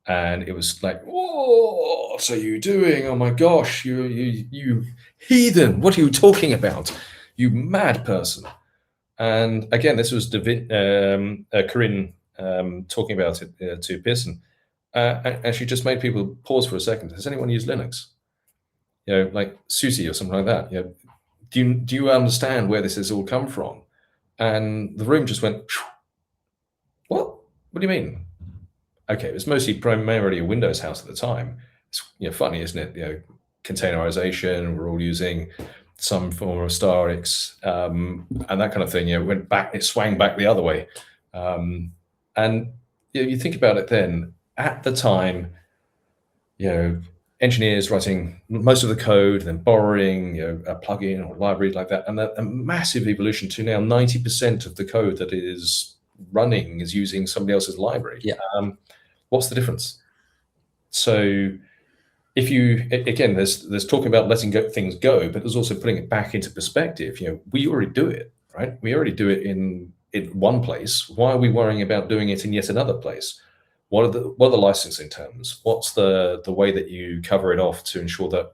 and it was like, "Whoa, what are you doing? Oh my gosh, you heathen! What are you talking about? You mad person!" And again, this was Corinne talking about it to Pearson. And she just made people pause for a second. Has anyone used Linux? Like SUSE or something like that. Do you understand where this has all come from? And the room just went, what? What do you mean? Okay, it was mostly primarily a Windows house at the time. It's funny, isn't it? Containerization. We're all using some form of Starix and that kind of thing. It swang back the other way. And you think about it then. At the time, engineers writing most of the code, then borrowing a plugin or a library like that, and a massive evolution to now 90% of the code that is running is using somebody else's library. Yeah. What's the difference? So if you, again, there's talking about letting things go, but there's also putting it back into perspective. We already do it, right? We already do it in one place. Why are we worrying about doing it in yet another place? What are the licensing terms? What's the way that you cover it off to ensure that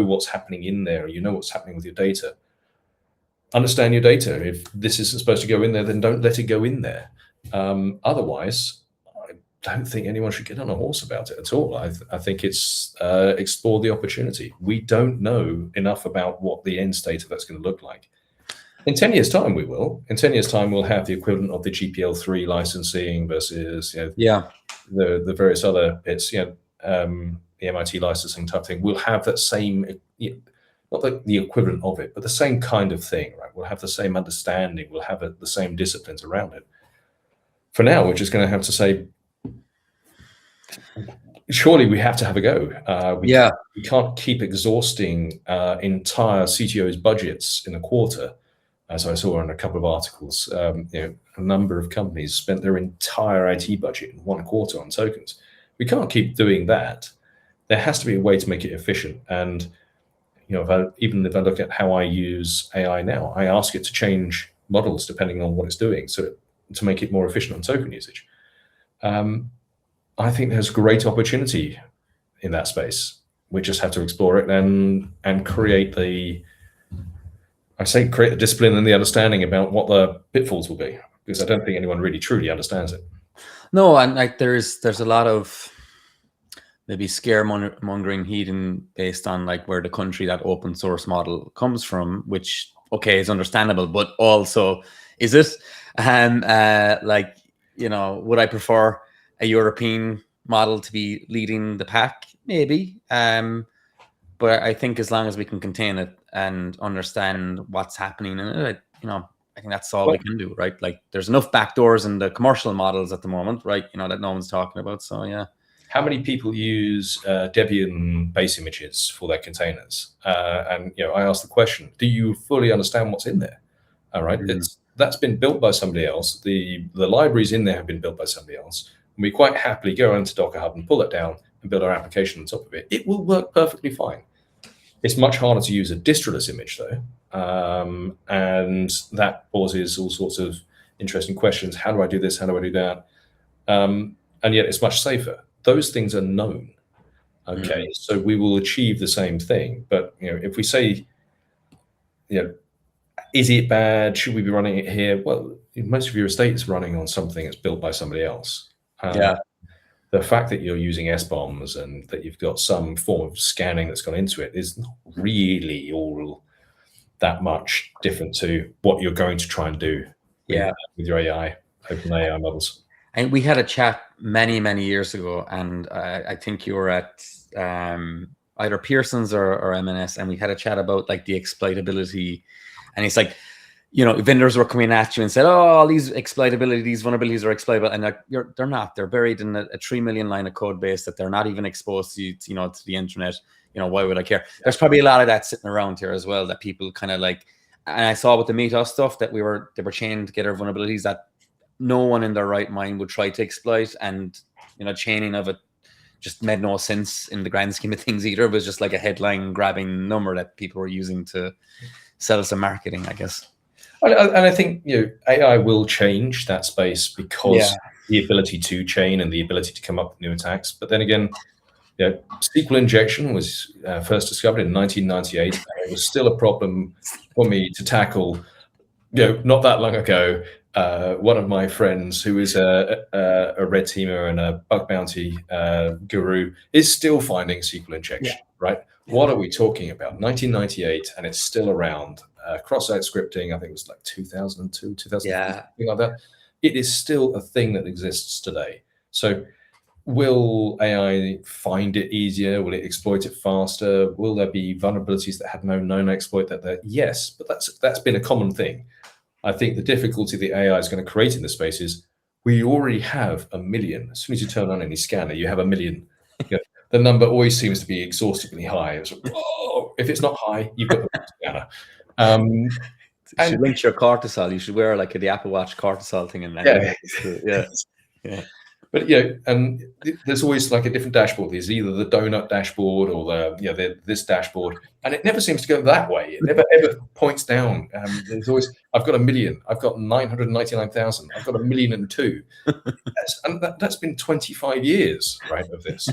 what's happening in there, what's happening with your data? Understand your data. If this isn't supposed to go in there, then don't let it go in there. Otherwise, I don't think anyone should get on a horse about it at all. I think it's explore the opportunity. We don't know enough about what the end state of that's going to look like. In 10 years' time, we will. In 10 years' time, we'll have the equivalent of the GPL3 licensing versus the various other bits. The MIT licensing type thing. We'll have that same, not the equivalent of it, but the same kind of thing, right? We'll have the same understanding. We'll have the same disciplines around it. For now, we're just going to have to say, surely we have to have a go. We can't keep exhausting entire CTOs' budgets in a quarter. As I saw in a couple of articles, a number of companies spent their entire IT budget in one quarter on tokens. We can't keep doing that. There has to be a way to make it efficient. And even if I look at how I use AI now, I ask it to change models depending on what it's doing, so to make it more efficient on token usage. I think there's great opportunity in that space. We just have to explore it and create the discipline and the understanding about what the pitfalls will be, because I don't think anyone really truly understands it. No, and there's a lot of maybe scaremongering hidden based on where the country that open source model comes from, which is understandable, but also is it would I prefer a European model to be leading the pack? Maybe. But I think as long as we can contain it and understand what's happening in it, I think that's all we can do, right? There's enough backdoors in the commercial models at the moment, right? That no one's talking about. So yeah. How many people use Debian base images for their containers? And I asked the question: do you fully understand what's in there? All right, that's been built by somebody else. The libraries in there have been built by somebody else. And we quite happily go into Docker Hub and pull it down and build our application on top of it. It will work perfectly fine. It's much harder to use a distroless image though, and that poses all sorts of interesting questions. How do I do this? How do I do that? and yet it's much safer. Those things are known. Okay, so we will achieve the same thing. But if we say, is it bad? Should we be running it here? Well, most of your estate is running on something that's built by somebody else. The fact that you're using S-bombs and that you've got some form of scanning that's gone into it is not really all that much different to what you're going to try and do with your AI, open AI models. And we had a chat many, many years ago, and I think you were at either Pearson's or M&S, and we had a chat about like the exploitability. And it's like, vendors were coming at you and said, "Oh, all these exploitability, these vulnerabilities are exploitable," and they're not. They're buried in a 3 million line of code base that they're not even exposed to, to the internet. Why would I care? There's probably a lot of that sitting around here as well that people kind of like. And I saw with the Meet Us stuff that they were chaining together vulnerabilities that no one in their right mind would try to exploit, and chaining of it just made no sense in the grand scheme of things either. It was just like a headline grabbing number that people were using to sell some marketing, I guess. And I think AI will change that space because the ability to chain and the ability to come up with new attacks. But then again, SQL injection was first discovered in 1998. And it was still a problem for me to tackle. Not that long ago, one of my friends who is a red teamer and a bug bounty guru is still finding SQL injection, right? What are we talking about? 1998, and it's still around. Cross-site scripting, I think it was like 2002, 2003, something like that. It is still a thing that exists today. So will AI find it easier? Will it exploit it faster? Will there be vulnerabilities that had no known exploit yes, but that's been a common thing. I think the difficulty the AI is going to create in this space is we already have 1 million. As soon as you turn on any scanner, you have 1 million. The number always seems to be exhaustively high. It's like, whoa, if it's not high, you've got the scanner. You should link your cortisol. You should wear like the Apple Watch cortisol thing, and But and there's always like a different dashboard. There's either the donut dashboard or this dashboard, and it never seems to go that way. It never ever points down. There's always, I've got 1 million, I've got 999,000, I've got 1,000,002. That's been 25 years, right, of this.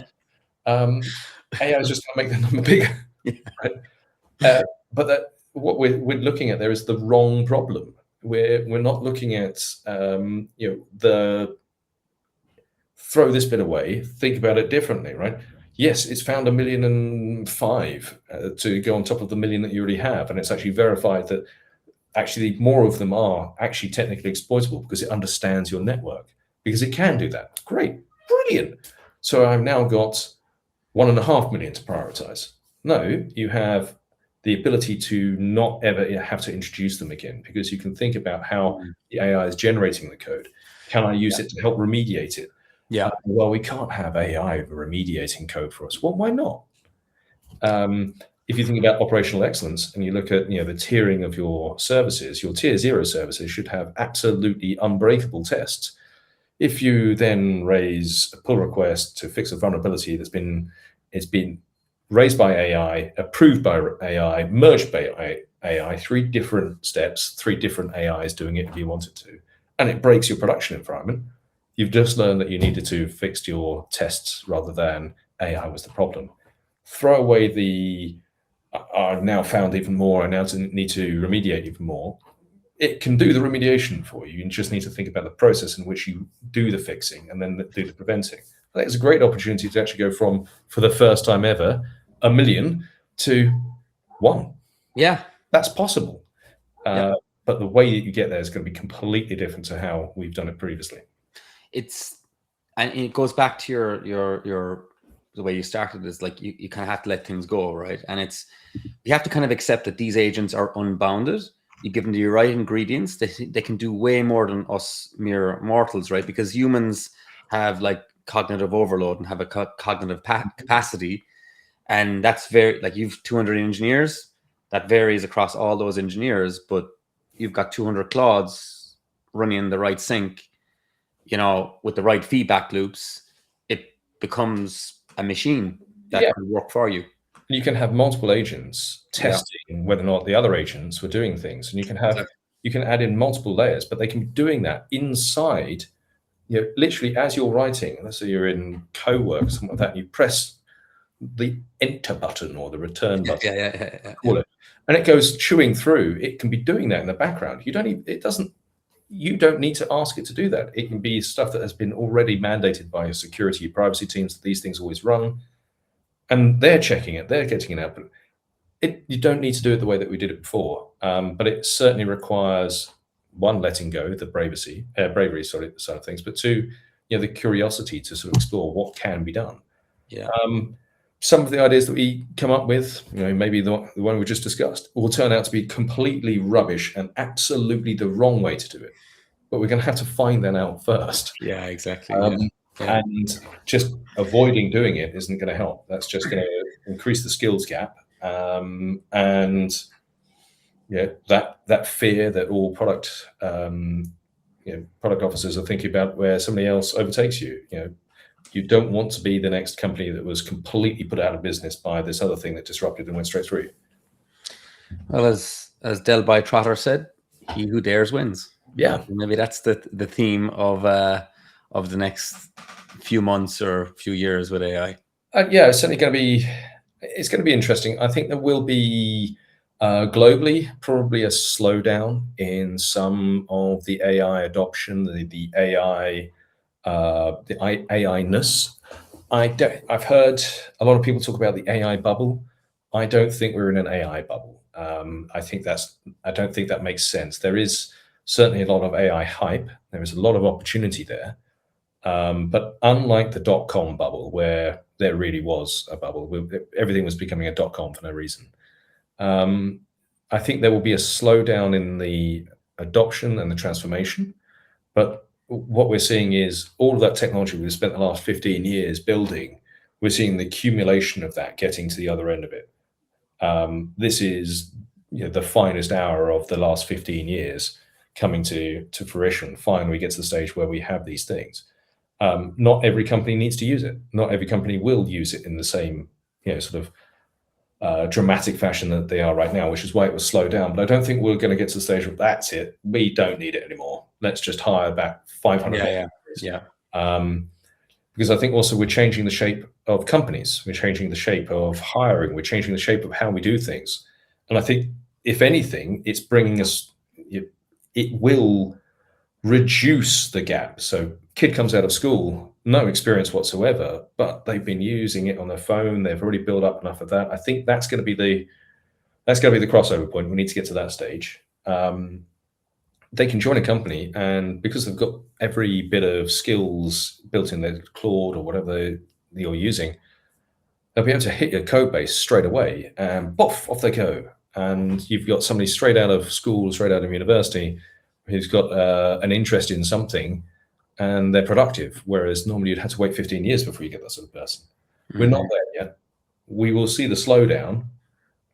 AI is just going to make the number bigger, right? But what we're looking at there is the wrong problem. We're not looking at the throw this bit away, think about it differently, right? Yes, it's found 1,000,005 to go on top of the 1 million that you already have, and it's actually verified that actually more of them are actually technically exploitable because it understands your network, because it can do that. Great, brilliant. So I've now got 1.5 million to prioritize. No, you have the ability to not ever have to introduce them again, because you can think about how the AI is generating the code. Can I use it to help remediate it? Well, we can't have AI remediating code for us. Well, why not? If you think about operational excellence and you look at the tiering of your services, your tier 0 services should have absolutely unbreakable tests. If you then raise a pull request to fix a vulnerability it's been raised by AI, approved by AI, merged by AI, 3 different steps, 3 different AIs doing it if you wanted to, and it breaks your production environment, you've just learned that you needed to fix your tests rather than AI was the problem. Throw away I've now found even more, and now need to remediate even more. It can do the remediation for you. You just need to think about the process in which you do the fixing and then do the preventing. I think it's a great opportunity to actually go from, for the first time ever, 1 million to 1. Yeah, that's possible. But the way that you get there is going to be completely different to how we've done it previously. And it goes back to the way you started, is like you kind of have to let things go, right? And you have to kind of accept that these agents are unbounded. You give them the right ingredients, they can do way more than us mere mortals, right? Because humans have like cognitive overload and have a cognitive capacity, and that's very, like, you've 200 engineers, that varies across all those engineers, but you've got 200 Claudes running in the right sync, with the right feedback loops. It becomes a machine that can work for you. You can have multiple agents testing whether or not the other agents were doing things, and you can add in multiple layers, but they can be doing that inside literally as you're writing, let's say you're in co-work, something like that, and you press the enter button or the return button, call it, and it goes chewing through. It can be doing that in the background. You don't need to ask it to do that. It can be stuff that has been already mandated by your security, your privacy teams, that these things always run, and they're checking it, they're getting it out. But you don't need to do it the way that we did it before. But it certainly requires, one, letting go, the bravery side of things, but two, the curiosity to sort of explore what can be done. Yeah. Some of the ideas that we come up with, maybe the one we just discussed, will turn out to be completely rubbish and absolutely the wrong way to do it. But we're going to have to find that out first. Yeah, exactly. And just avoiding doing it isn't going to help. That's just going to increase the skills gap. And that fear that all product officers are thinking about, where somebody else overtakes you. You don't want to be the next company that was completely put out of business by this other thing that disrupted and went straight through. Well, as Del by Trotter said, he who dares wins. Yeah, maybe that's the theme of the next few months or few years with AI. It's certainly going to be interesting. I think there will be globally probably a slowdown in some of the AI adoption, the AI. The AI-ness. I've heard a lot of people talk about the AI bubble. I don't think we're in an AI bubble. I don't think that makes sense. There is certainly a lot of AI hype. There is a lot of opportunity there. But unlike the .com bubble, where there really was a bubble, everything was becoming a .com for no reason. I think there will be a slowdown in the adoption and the transformation, but what we're seeing is all of that technology we've spent the last 15 years building, we're seeing the accumulation of that getting to the other end of it. This is the finest hour of the last 15 years coming to fruition. Finally, we get to the stage where we have these things. Not every company needs to use it. Not every company will use it in the same sort of dramatic fashion that they are right now, which is why it was slowed down. But I don't think we're going to get to the stage where that's it. We don't need it anymore. Let's just hire back 500. Because I think also we're changing the shape of companies. We're changing the shape of hiring. We're changing the shape of how we do things. And I think, if anything, it's bringing us, it will reduce the gap. So kid comes out of school, no experience whatsoever, but they've been using it on their phone. They've already built up enough of that. I think that's going to be the crossover point. We need to get to that stage. They can join a company, and because they've got every bit of skills built in their Claude or whatever you're using, they'll be able to hit your code base straight away, and off they go. And you've got somebody straight out of school, straight out of university, who's got an interest in something, and they're productive. Whereas normally you'd have to wait 15 years before you get that sort of person. Mm-hmm. We're not there yet. We will see the slowdown,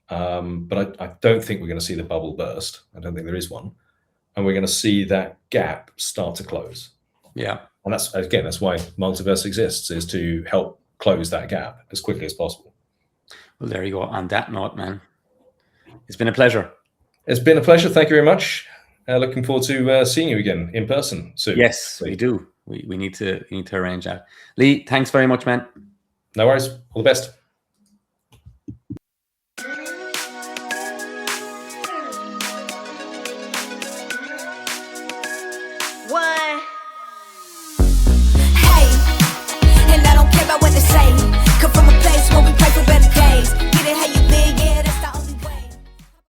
but I don't think we're going to see the bubble burst. I don't think there is one. And we're going to see that gap start to close. Yeah. And that's why Multiverse exists, is to help close that gap as quickly as possible. Well, there you go. On that note, man, it's been a pleasure. It's been a pleasure. Thank you very much. Looking forward to seeing you again in person soon. Yes, we do. We need to arrange that. Lee, thanks very much, man. No worries. All the best.